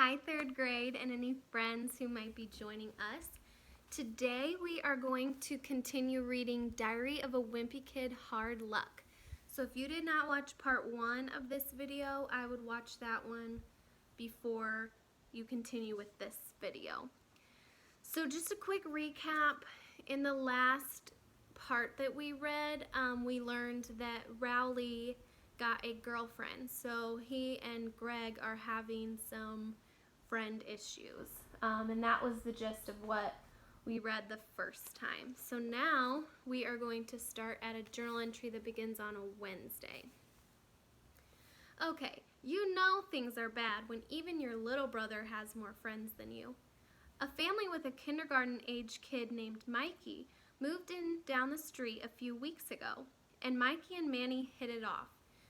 Hi, third grade and any friends who might be joining us. Today we are going to continue reading Diary of a Wimpy Kid, Hard Luck. So if you did not watch part 1 of this video, I would watch that one before you continue with this video. So just a quick recap. In the last part that we read, we learned that Rowley got a girlfriend. So he and Greg are having some friend issues. And that was the gist of what we read the first time. So now we are going to start at a journal entry that begins on a Wednesday. Okay, you know things are bad when even your little brother has more friends than you. A family with a kindergarten-age kid named Mikey moved in down the street a few weeks ago, and Mikey and Manny hit it off.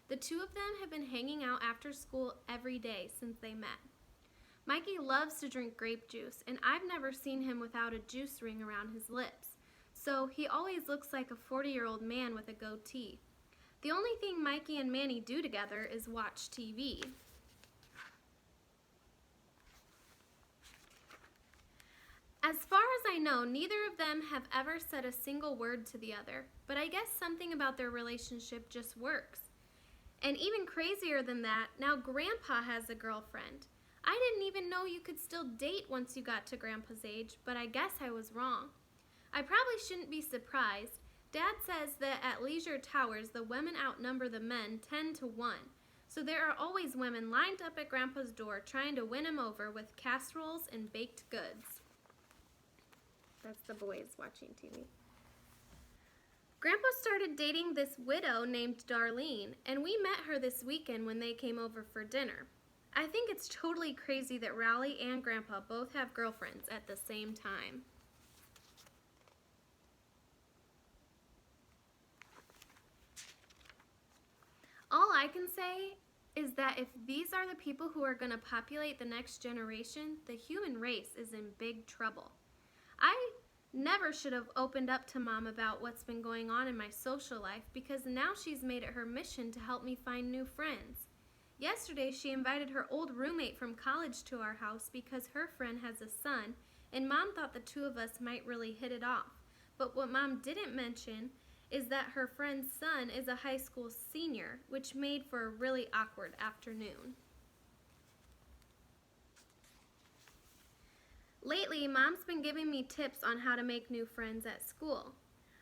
The two of them have been hanging out after school every day since they met. Mikey loves to drink grape juice, and I've never seen him without a juice ring around his lips, so he always looks like a 40-year-old man with a goatee. The only thing Mikey and Manny do together is watch TV. As far as I know, neither of them have ever said a single word to the other, but I guess something about their relationship just works. And even crazier than that, now Grandpa has a girlfriend. I didn't even know you could still date once you got to Grandpa's age, but I guess I was wrong. I probably shouldn't be surprised. Dad says that at Leisure Towers, the women outnumber the men 10-1. So there are always women lined up at Grandpa's door trying to win him over with casseroles and baked goods. That's the boys watching TV. Grandpa started dating this widow named Darlene, and we met her this weekend when they came over for dinner. I think it's totally crazy that Rowley and Grandpa both have girlfriends at the same time. All I can say is that if these are the people who are going to populate the next generation, the human race is in big trouble. I never should have opened up to Mom about what's been going on in my social life, because now she's made it her mission to help me find new friends. Yesterday, she invited her old roommate from college to our house because her friend has a son, and Mom thought the two of us might really hit it off. But what Mom didn't mention is that her friend's son is a high school senior, which made for a really awkward afternoon. Lately, Mom's been giving me tips on how to make new friends at school.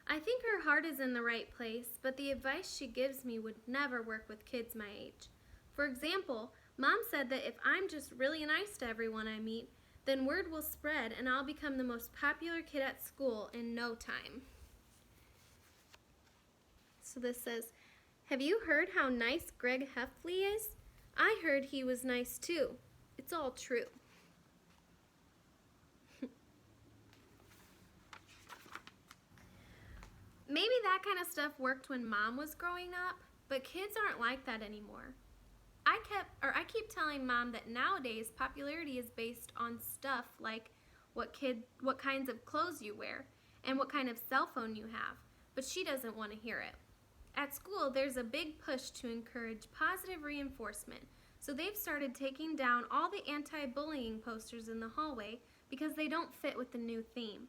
I think her heart is in the right place, but the advice she gives me would never work with kids my age. For example, Mom said that if I'm just really nice to everyone I meet, then word will spread and I'll become the most popular kid at school in no time. So this says, have you heard how nice Greg Heffley is? I heard he was nice too. It's all true. Maybe that kind of stuff worked when Mom was growing up, but kids aren't like that anymore. I keep telling Mom that nowadays popularity is based on stuff like what kinds of clothes you wear and what kind of cell phone you have, but she doesn't want to hear it. At school, there's a big push to encourage positive reinforcement, so they've started taking down all the anti-bullying posters in the hallway because they don't fit with the new theme.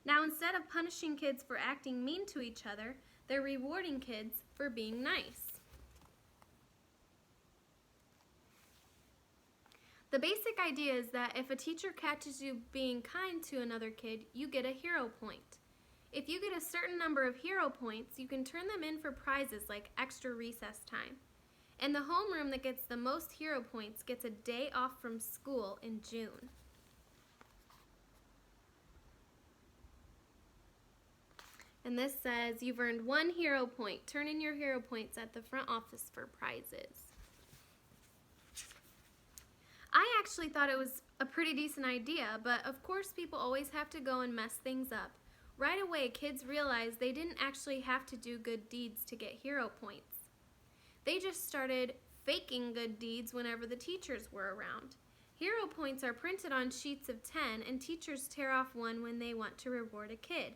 Now, instead of punishing kids for acting mean to each other, they're rewarding kids for being nice. The basic idea is that if a teacher catches you being kind to another kid, you get a hero point. If you get a certain number of hero points, you can turn them in for prizes like extra recess time. And the homeroom that gets the most hero points gets a day off from school in June. And this says, you've earned 1 hero point. Turn in your hero points at the front office for prizes. I actually thought it was a pretty decent idea, but of course people always have to go and mess things up. Right away, kids realized they didn't actually have to do good deeds to get hero points. They just started faking good deeds whenever the teachers were around. Hero points are printed on sheets of 10, and teachers tear off one when they want to reward a kid.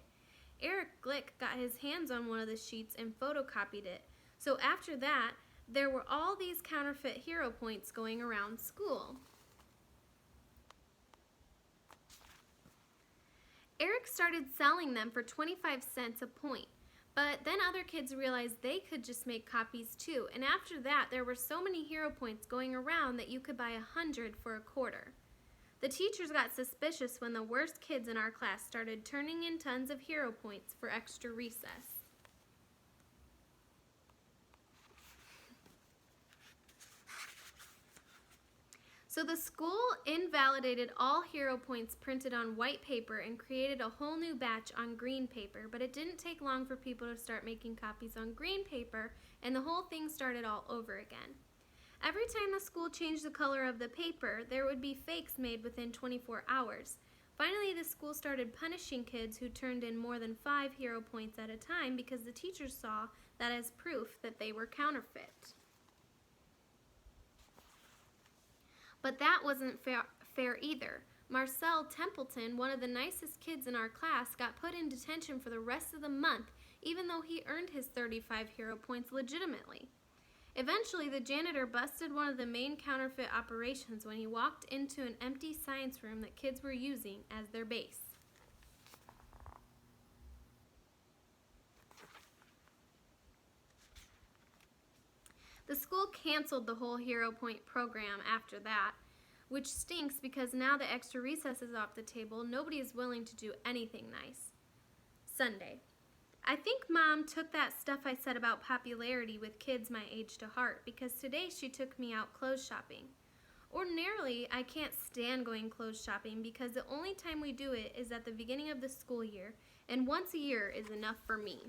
Eric Glick got his hands on one of the sheets and photocopied it. So after that, there were all these counterfeit hero points going around school. Eric started selling them for 25 cents a point. But then other kids realized they could just make copies too, and after that there were so many hero points going around that you could buy 100 for a quarter. The teachers got suspicious when the worst kids in our class started turning in tons of hero points for extra recess. So the school invalidated all hero points printed on white paper and created a whole new batch on green paper, but it didn't take long for people to start making copies on green paper, and the whole thing started all over again. Every time the school changed the color of the paper, there would be fakes made within 24 hours. Finally, the school started punishing kids who turned in more than 5 hero points at a time because the teachers saw that as proof that they were counterfeit. But that wasn't fair either. Marcel Templeton, one of the nicest kids in our class, got put in detention for the rest of the month, even though he earned his 35 hero points legitimately. Eventually, the janitor busted one of the main counterfeit operations when he walked into an empty science room that kids were using as their base. The school canceled the whole hero point program after that, which stinks because now the extra recess is off the table, nobody is willing to do anything nice. Sunday. I think Mom took that stuff I said about popularity with kids my age to heart because today she took me out clothes shopping. Ordinarily, I can't stand going clothes shopping because the only time we do it is at the beginning of the school year, and once a year is enough for me.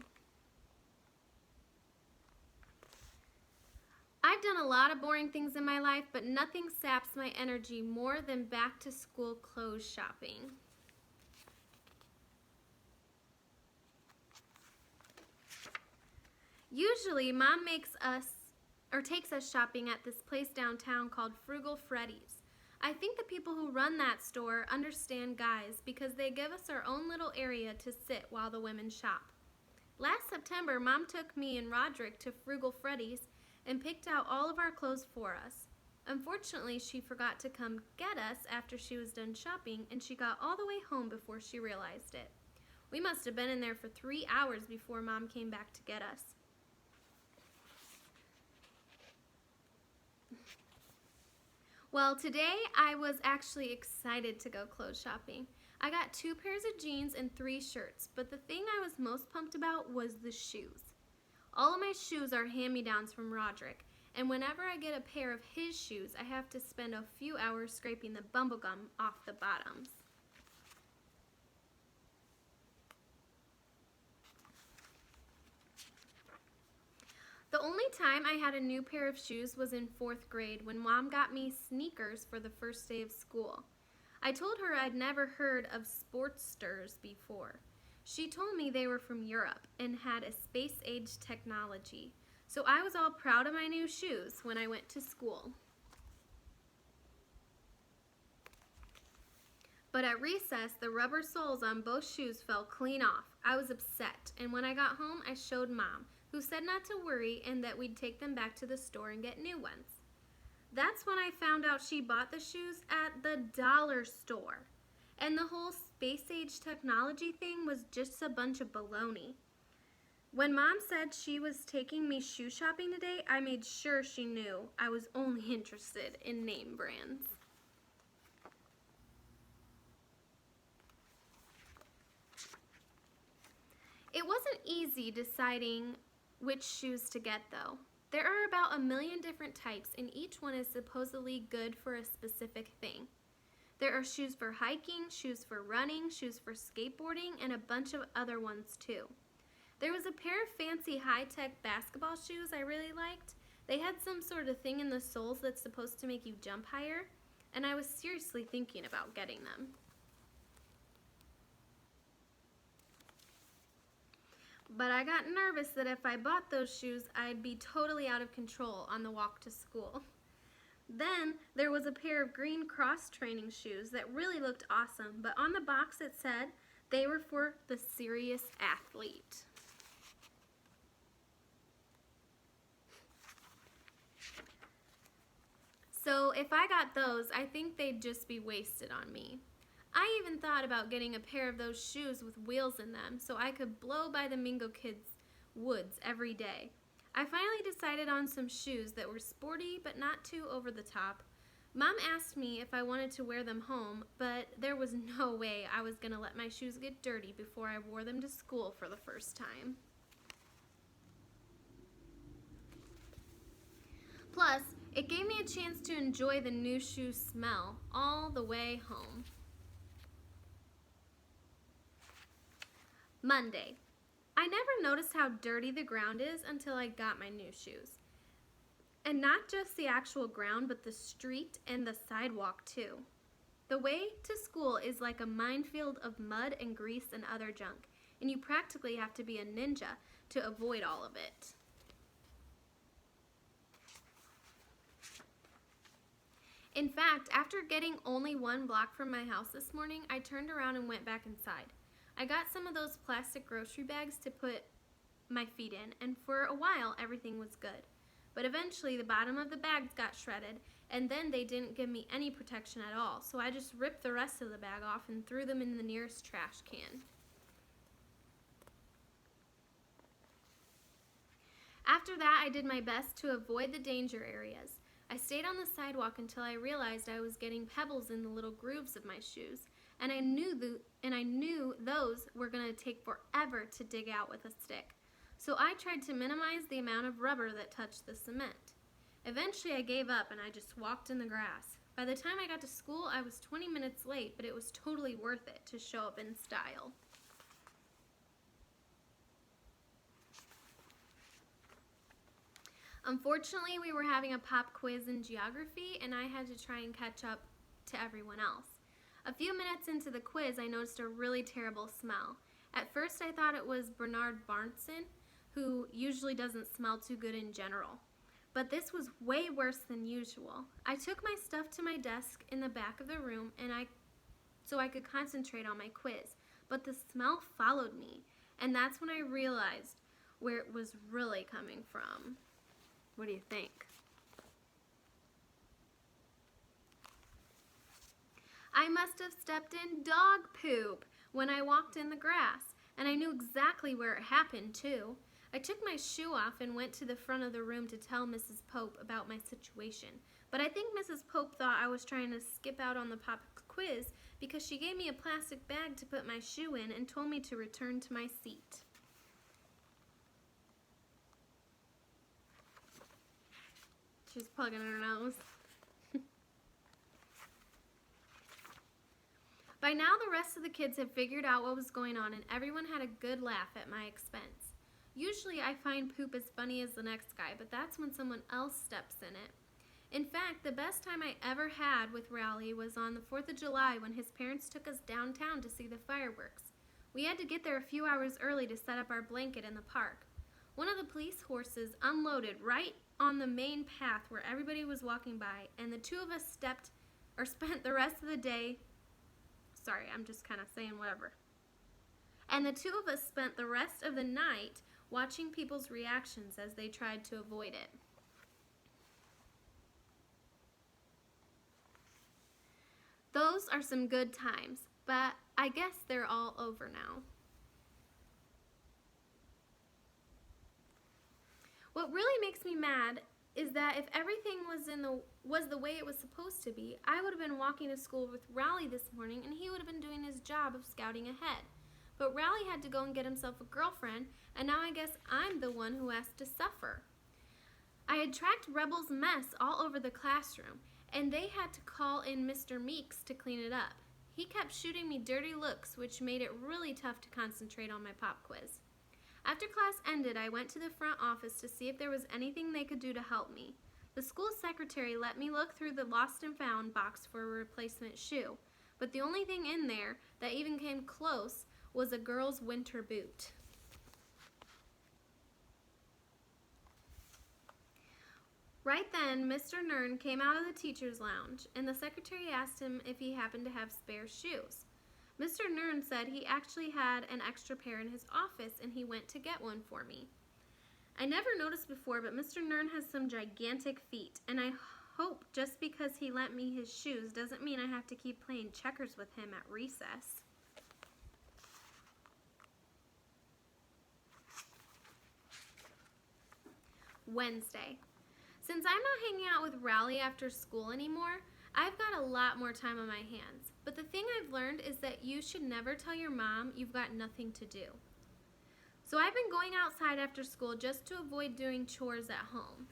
I've done a lot of boring things in my life, but nothing saps my energy more than back to school clothes shopping. Usually, Mom takes us shopping at this place downtown called Freddy's. I think the people who run that store understand guys because they give us our own little area to sit while the women shop. Last September, Mom took me and Roderick to Freddy's and picked out all of our clothes for us. Unfortunately, she forgot to come get us after she was done shopping, and she got all the way home before she realized it. We must have been in there for 3 hours before Mom came back to get us. Well, today I was actually excited to go clothes shopping. I got 2 pairs of jeans and 3 shirts, but the thing I was most pumped about was the shoes. All of my shoes are hand-me-downs from Roderick, and whenever I get a pair of his shoes, I have to spend a few hours scraping the bubblegum off the bottoms. The only time I had a new pair of shoes was in 4th grade when Mom got me sneakers for the first day of school. I told her I'd never heard of Sportsters before. She told me they were from Europe and had a space-age technology, so I was all proud of my new shoes when I went to school. But at recess, the rubber soles on both shoes fell clean off. I was upset, and when I got home, I showed Mom, who said not to worry and that we'd take them back to the store and get new ones. That's when I found out she bought the shoes at the dollar store. And the whole space-age technology thing was just a bunch of baloney. When Mom said she was taking me shoe shopping today, I made sure she knew I was only interested in name brands. It wasn't easy deciding which shoes to get, though. There are about 1 million different types, and each one is supposedly good for a specific thing. There are shoes for hiking, shoes for running, shoes for skateboarding, and a bunch of other ones too. There was a pair of fancy high-tech basketball shoes I really liked. They had some sort of thing in the soles that's supposed to make you jump higher, and I was seriously thinking about getting them. But I got nervous that if I bought those shoes, I'd be totally out of control on the walk to school. Then there was a pair of green cross-training shoes that really looked awesome, but on the box it said they were for the serious athlete. So if I got those, I think they'd just be wasted on me. I even thought about getting a pair of those shoes with wheels in them so I could blow by the Mingo Kids' woods every day. I finally decided on some shoes that were sporty but not too over the top. Mom asked me if I wanted to wear them home, but there was no way I was going to let my shoes get dirty before I wore them to school for the first time. Plus, it gave me a chance to enjoy the new shoe smell all the way home. Monday. I never noticed how dirty the ground is until I got my new shoes. And not just the actual ground, but the street and the sidewalk too. The way to school is like a minefield of mud and grease and other junk, and you practically have to be a ninja to avoid all of it. In fact, after getting only one block from my house this morning, I turned around and went back inside. I got some of those plastic grocery bags to put my feet in, and for a while everything was good. But eventually the bottom of the bags got shredded, and then they didn't give me any protection at all, so I just ripped the rest of the bag off and threw them in the nearest trash can. After that, I did my best to avoid the danger areas. I stayed on the sidewalk until I realized I was getting pebbles in the little grooves of my shoes, and I knew those were going to take forever to dig out with a stick. So I tried to minimize the amount of rubber that touched the cement. Eventually I gave up and I just walked in the grass. By the time I got to school, I was 20 minutes late, but it was totally worth it to show up in style. Unfortunately, we were having a pop quiz in geography, and I had to try and catch up to everyone else. A few minutes into the quiz, I noticed a really terrible smell. At first, I thought it was Bernard Barnson, who usually doesn't smell too good in general. But this was way worse than usual. I took my stuff to my desk in the back of the room so I could concentrate on my quiz. But the smell followed me, and that's when I realized where it was really coming from. What do you think? I must have stepped in dog poop when I walked in the grass, and I knew exactly where it happened too. I took my shoe off and went to the front of the room to tell Mrs. Pope about my situation, but I think Mrs. Pope thought I was trying to skip out on the pop quiz because she gave me a plastic bag to put my shoe in and told me to return to my seat. She's plugging her nose. By now, the rest of the kids had figured out what was going on, and everyone had a good laugh at my expense. Usually, I find poop as funny as the next guy, but that's when someone else steps in it. In fact, the best time I ever had with Rowley was on the 4th of July when his parents took us downtown to see the fireworks. We had to get there a few hours early to set up our blanket in the park. One of the police horses unloaded right on the main path where everybody was walking by, and the two of us spent the rest of the day. Sorry, I'm just kind of saying whatever. And the two of us spent the rest of the night watching people's reactions as they tried to avoid it. Those are some good times, but I guess they're all over now. What really makes me mad is that if everything was the way it was supposed to be, I would have been walking to school with Rowley this morning, and he would have been doing his job of scouting ahead. But Rowley had to go and get himself a girlfriend, and now I guess I'm the one who has to suffer. I had tracked Rebel's mess all over the classroom, and they had to call in Mr. Meeks to clean it up. He kept shooting me dirty looks, which made it really tough to concentrate on my pop quiz. After class ended, I went to the front office to see if there was anything they could do to help me. The school secretary let me look through the lost and found box for a replacement shoe, but the only thing in there that even came close was a girl's winter boot. Right then, Mr. Nern came out of the teacher's lounge, and the secretary asked him if he happened to have spare shoes. Mr. Nern said he actually had an extra pair in his office, and he went to get one for me. I never noticed before, but Mr. Nern has some gigantic feet, and I hope just because he lent me his shoes doesn't mean I have to keep playing checkers with him at recess. Wednesday. Since I'm not hanging out with Rowley after school anymore, I've got a lot more time on my hands. But the thing I've learned is that you should never tell your mom you've got nothing to do. So I've been going outside after school just to avoid doing chores at home.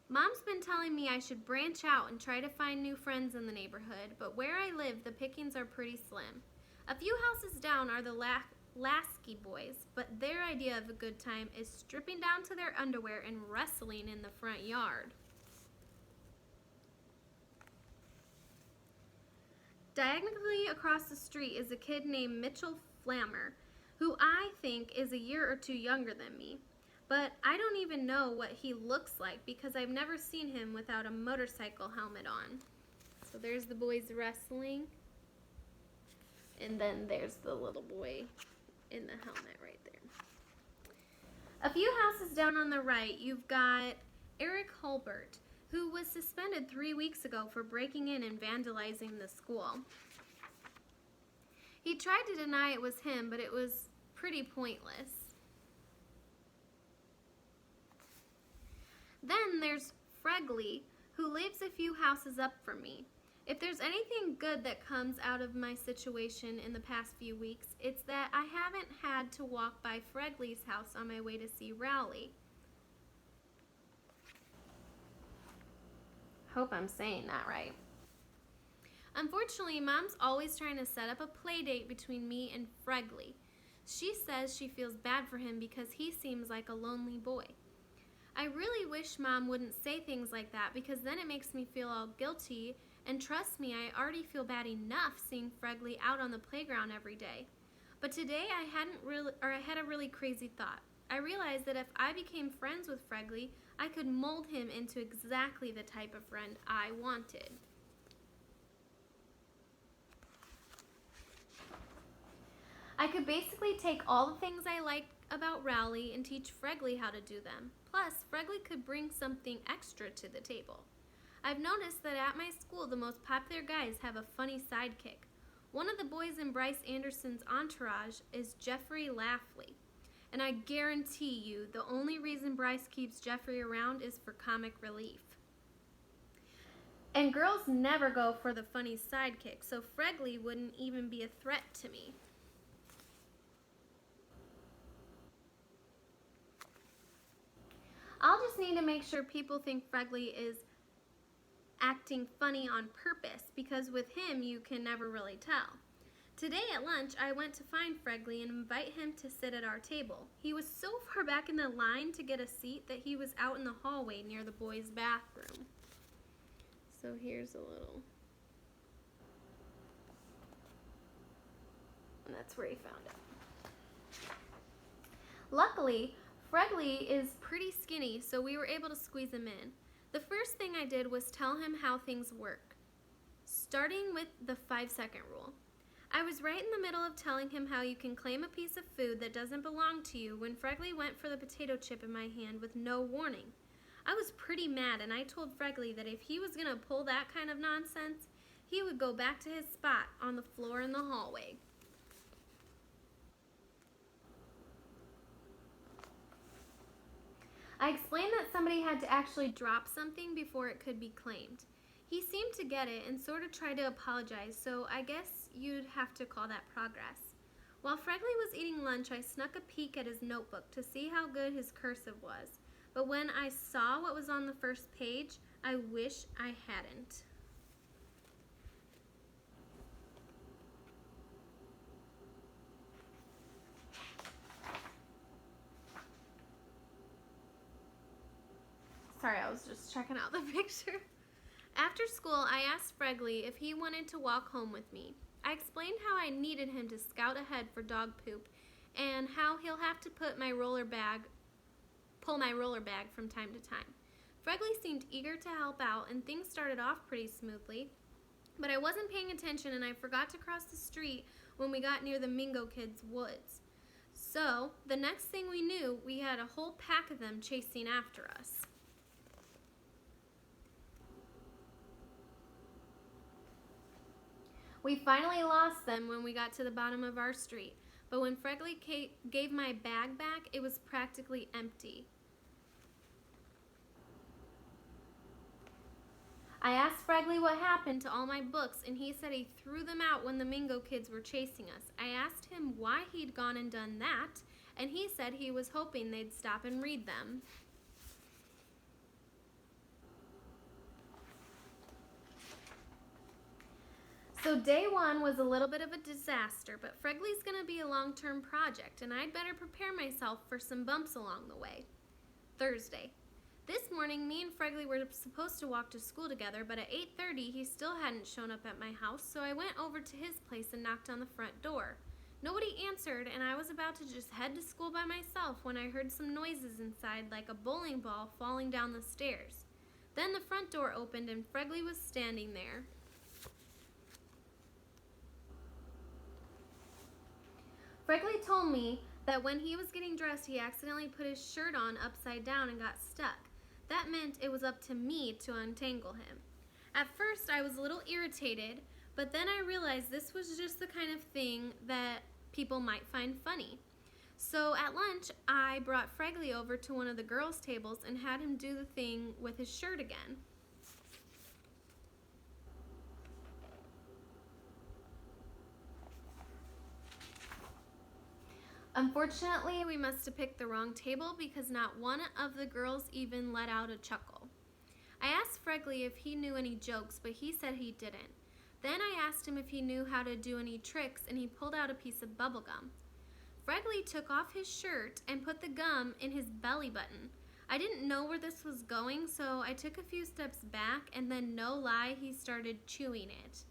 Mom's been telling me I should branch out and try to find new friends in the neighborhood, but where I live, the pickings are pretty slim. A few houses down are the Lasky boys, but their idea of a good time is stripping down to their underwear and wrestling in the front yard. Diagonally across the street is a kid named Mitchell Flammer, who I think is a year or two younger than me. But I don't even know what he looks like because I've never seen him without a motorcycle helmet on. So there's the boys wrestling. And then there's the little boy in the helmet right there. A few houses down on the right, you've got Eric Hulbert, who was suspended 3 weeks ago for breaking in and vandalizing the school. He tried to deny it was him, but it was pretty pointless. Then there's Fregley, who lives a few houses up from me. If there's anything good that comes out of my situation in the past few weeks, it's that I haven't had to walk by Fregley's house on my way to see Rowley. Hope I'm saying that right. Unfortunately, Mom's always trying to set up a play date between me and Fregley. She says she feels bad for him because he seems like a lonely boy. I really wish Mom wouldn't say things like that because then it makes me feel all guilty, and trust me, I already feel bad enough seeing Fregley out on the playground every day. But today I had a really crazy thought. I realized that if I became friends with Fregley, I could mold him into exactly the type of friend I wanted. I could basically take all the things I liked about Rowley and teach Fregley how to do them. Plus, Fregley could bring something extra to the table. I've noticed that at my school, the most popular guys have a funny sidekick. One of the boys in Bryce Anderson's entourage is Jeffrey Laughley. And I guarantee you, the only reason Bryce keeps Jeffrey around is for comic relief. And girls never go for the funny sidekick, so Fregley wouldn't even be a threat to me. I'll just need to make sure people think Fregley is acting funny on purpose, because with him you can never really tell. Today at lunch, I went to find Fregley and invite him to sit at our table. He was so far back in the line to get a seat that he was out in the hallway near the boys' bathroom. So here's a little... And that's where he found it. Luckily, Fregley is pretty skinny, so we were able to squeeze him in. The first thing I did was tell him how things work, starting with the 5-second rule. I was right in the middle of telling him how you can claim a piece of food that doesn't belong to you when Fregley went for the potato chip in my hand with no warning. I was pretty mad, and I told Fregley that if he was going to pull that kind of nonsense, he would go back to his spot on the floor in the hallway. I explained that somebody had to actually drop something before it could be claimed. He seemed to get it and sort of tried to apologize, so I guess you'd have to call that progress. While Fregley was eating lunch, I snuck a peek at his notebook to see how good his cursive was. But when I saw what was on the first page, I wish I hadn't. Sorry, I was just checking out the picture. After school, I asked Fregley if he wanted to walk home with me. I explained how I needed him to scout ahead for dog poop and how he'll have to pull my roller bag from time to time. Fregley seemed eager to help out, and things started off pretty smoothly, but I wasn't paying attention and I forgot to cross the street when we got near the Mingo Kids' woods. So, the next thing we knew, we had a whole pack of them chasing after us. We finally lost them when we got to the bottom of our street, but when Fregley gave my bag back, it was practically empty. I asked Fregley what happened to all my books, and he said he threw them out when the Mingo kids were chasing us. I asked him why he'd gone and done that, and he said he was hoping they'd stop and read them. So day one was a little bit of a disaster, but Fregley's going to be a long-term project, and I'd better prepare myself for some bumps along the way. Thursday. This morning, me and Fregley were supposed to walk to school together, but at 8:30, he still hadn't shown up at my house, so I went over to his place and knocked on the front door. Nobody answered, and I was about to just head to school by myself when I heard some noises inside, like a bowling ball falling down the stairs. Then the front door opened, and Fregley was standing there. Fregley told me that when he was getting dressed, he accidentally put his shirt on upside down and got stuck. That meant it was up to me to untangle him. At first, I was a little irritated, but then I realized this was just the kind of thing that people might find funny. So at lunch, I brought Fregley over to one of the girls' tables and had him do the thing with his shirt again. Unfortunately, we must have picked the wrong table because not one of the girls even let out a chuckle. I asked Fregley if he knew any jokes, but he said he didn't. Then I asked him if he knew how to do any tricks, and he pulled out a piece of bubble gum. Fregley took off his shirt and put the gum in his belly button. I didn't know where this was going, so I took a few steps back, and then, no lie, he started chewing it.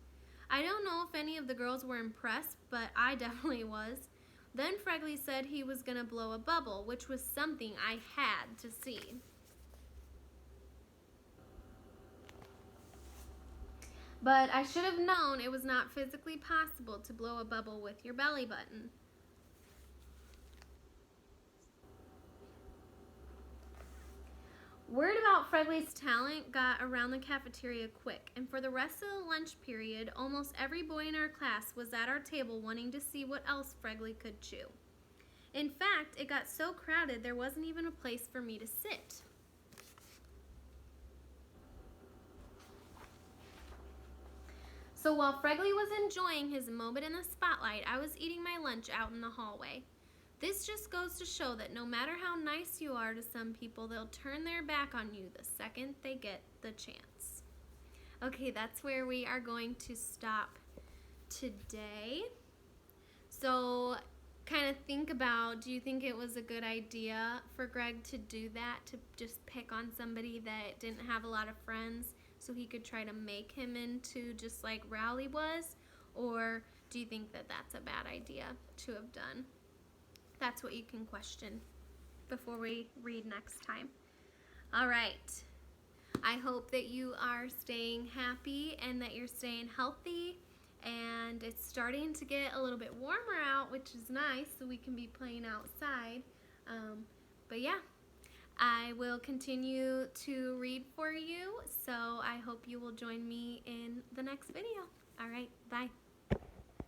I don't know if any of the girls were impressed, but I definitely was. Then Fregley said he was going to blow a bubble, which was something I had to see. But I should have known it was not physically possible to blow a bubble with your belly button. Word about Fregley's talent got around the cafeteria quick, and for the rest of the lunch period, almost every boy in our class was at our table wanting to see what else Fregley could chew. In fact, it got so crowded there wasn't even a place for me to sit. So while Fregley was enjoying his moment in the spotlight, I was eating my lunch out in the hallway. This just goes to show that no matter how nice you are to some people, they'll turn their back on you the second they get the chance. Okay, that's where we are going to stop today. So kind of think about, do you think it was a good idea for Greg to do that, to just pick on somebody that didn't have a lot of friends so he could try to make him into just like Rowley was? Or do you think that that's a bad idea to have done? That's what you can question before we read next time. All right. I hope that you are staying happy and that you're staying healthy. And it's starting to get a little bit warmer out, which is nice, so we can be playing outside. But yeah, I will continue to read for you. So I hope you will join me in the next video. All right. Bye.